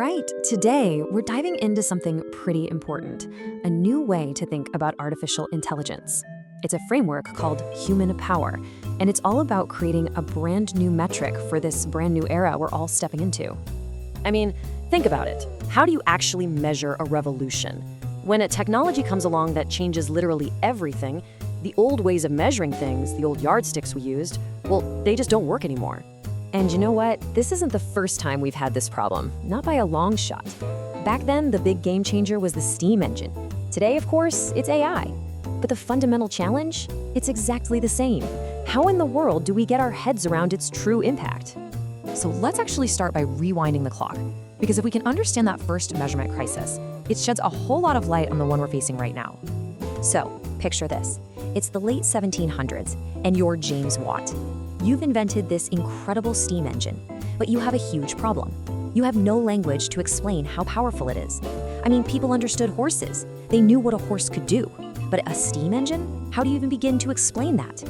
right, today we're diving into something pretty important, a new way to think about artificial intelligence. It's a framework called human power, and it's all about creating a brand new metric for this brand new era we're all stepping into. I mean, think about it. How do you actually measure a revolution? When a technology comes along that changes literally everything, the old ways of measuring things, the old yardsticks we used, well, they just don't work anymore. And you know what? This isn't the first time we've had this problem, not by a long shot. Back then, the big game changer was the steam engine. Today, of course, it's AI. But the fundamental challenge? It's exactly the same. How in the world do we get our heads around its true impact? So let's actually start by rewinding the clock, because if we can understand that first measurement crisis, it sheds a whole lot of light on the one we're facing right now. So, picture this. It's the late 1700s, and you're James Watt. You've invented this incredible steam engine, but you have a huge problem. You have no language to explain how powerful it is. I mean, people understood horses. They knew what a horse could do. But a steam engine? How do you even begin to explain that?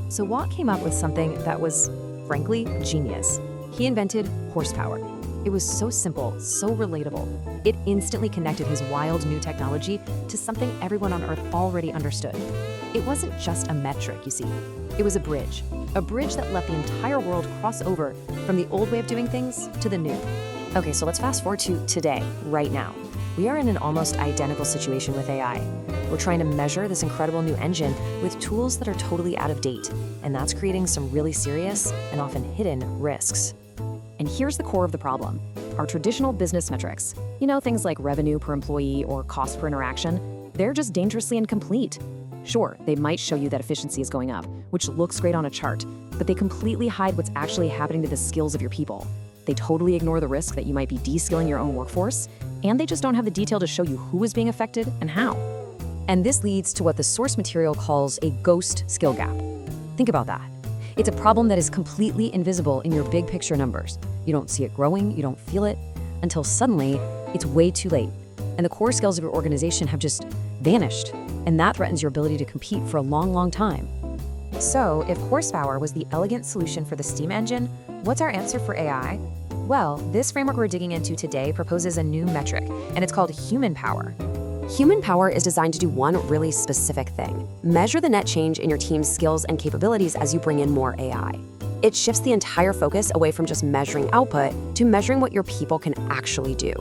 So Watt came up with something that was, frankly, genius. He invented horsepower. It was so simple, so relatable. It instantly connected his wild new technology to something everyone on Earth already understood. It wasn't just a metric, you see. It was a bridge that let the entire world cross over from the old way of doing things to the new. Okay, so let's fast forward to today, right now. We are in an almost identical situation with AI. We're trying to measure this incredible new engine with tools that are totally out of date, and that's creating some really serious and often hidden risks. And here's the core of the problem. Our traditional business metrics, things like revenue per employee or cost per interaction, they're just dangerously incomplete. Sure, they might show you that efficiency is going up, which looks great on a chart, but they completely hide what's actually happening to the skills of your people. They totally ignore the risk that you might be de-skilling your own workforce, and they just don't have the detail to show you who is being affected and how. And this leads to what the source material calls a ghost skill gap. Think about that. It's a problem that is completely invisible in your big picture numbers. You don't see it growing, you don't feel it, until suddenly it's way too late, and the core skills of your organization have just vanished, and that threatens your ability to compete for a long, long time. So if horsepower was the elegant solution for the steam engine, what's our answer for AI? Well, this framework we're digging into today proposes a new metric, and it's called human power. Human power is designed to do one really specific thing: measure the net change in your team's skills and capabilities as you bring in more AI. It shifts the entire focus away from just measuring output to measuring what your people can actually do.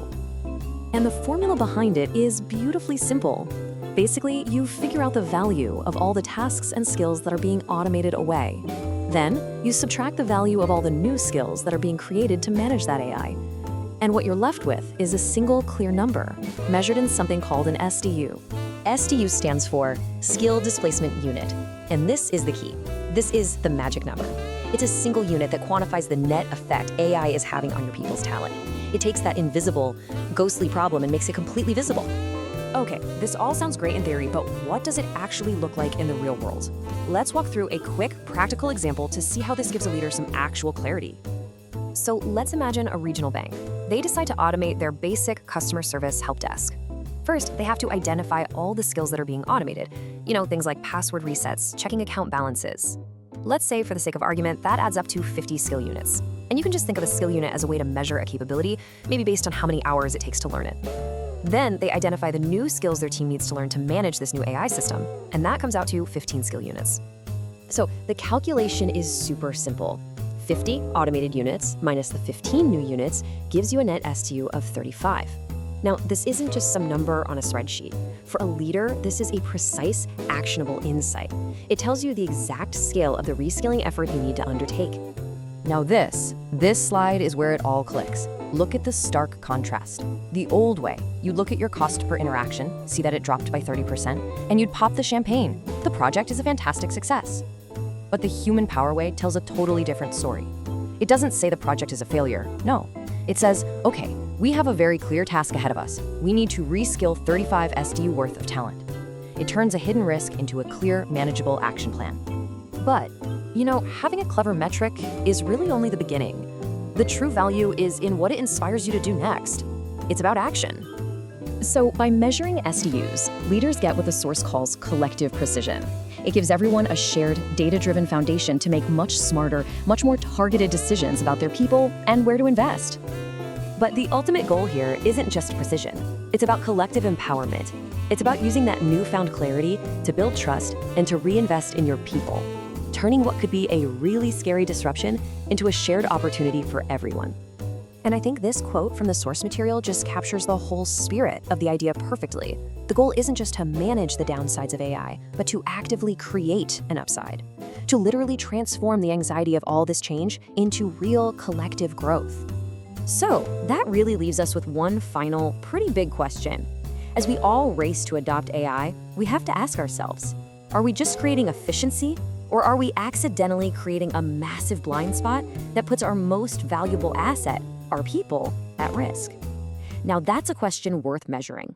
And the formula behind it is beautifully simple. Basically, you figure out the value of all the tasks and skills that are being automated away. Then, you subtract the value of all the new skills that are being created to manage that AI. And what you're left with is a single clear number, measured in something called an SDU. SDU stands for Skill Displacement Unit, and this is the key. This is the magic number. It's a single unit that quantifies the net effect AI is having on your people's talent. It takes that invisible, ghostly problem and makes it completely visible. Okay, this all sounds great in theory, but what does it actually look like in the real world? Let's walk through a quick, practical example to see how this gives a leader some actual clarity. So let's imagine a regional bank. They decide to automate their basic customer service help desk. First, they have to identify all the skills that are being automated. Things like password resets, checking account balances. Let's say, for the sake of argument, that adds up to 50 skill units. And you can just think of a skill unit as a way to measure a capability, maybe based on how many hours it takes to learn it. Then they identify the new skills their team needs to learn to manage this new AI system, and that comes out to 15 skill units. So the calculation is super simple. 50 automated units minus the 15 new units gives you a net STU of 35. Now, this isn't just some number on a spreadsheet. For a leader, this is a precise, actionable insight. It tells you the exact scale of the reskilling effort you need to undertake. Now this slide is where it all clicks. Look at the stark contrast. The old way, you'd look at your cost per interaction, see that it dropped by 30%, and you'd pop the champagne. The project is a fantastic success. But the human power way tells a totally different story. It doesn't say the project is a failure, no. It says, okay, we have a very clear task ahead of us. We need to reskill 35 SDU worth of talent. It turns a hidden risk into a clear, manageable action plan. But, having a clever metric is really only the beginning. The true value is in what it inspires you to do next. It's about action. So by measuring SDUs, leaders get what the source calls collective precision. It gives everyone a shared, data-driven foundation to make much smarter, much more targeted decisions about their people and where to invest. But the ultimate goal here isn't just precision. It's about collective empowerment. It's about using that newfound clarity to build trust and to reinvest in your people, turning what could be a really scary disruption into a shared opportunity for everyone. And I think this quote from the source material just captures the whole spirit of the idea perfectly. The goal isn't just to manage the downsides of AI, but to actively create an upside, to literally transform the anxiety of all this change into real collective growth. So, that really leaves us with one final, pretty big question. As we all race to adopt AI, we have to ask ourselves, are we just creating efficiency, or are we accidentally creating a massive blind spot that puts our most valuable asset, our people, at risk? Now that's a question worth measuring.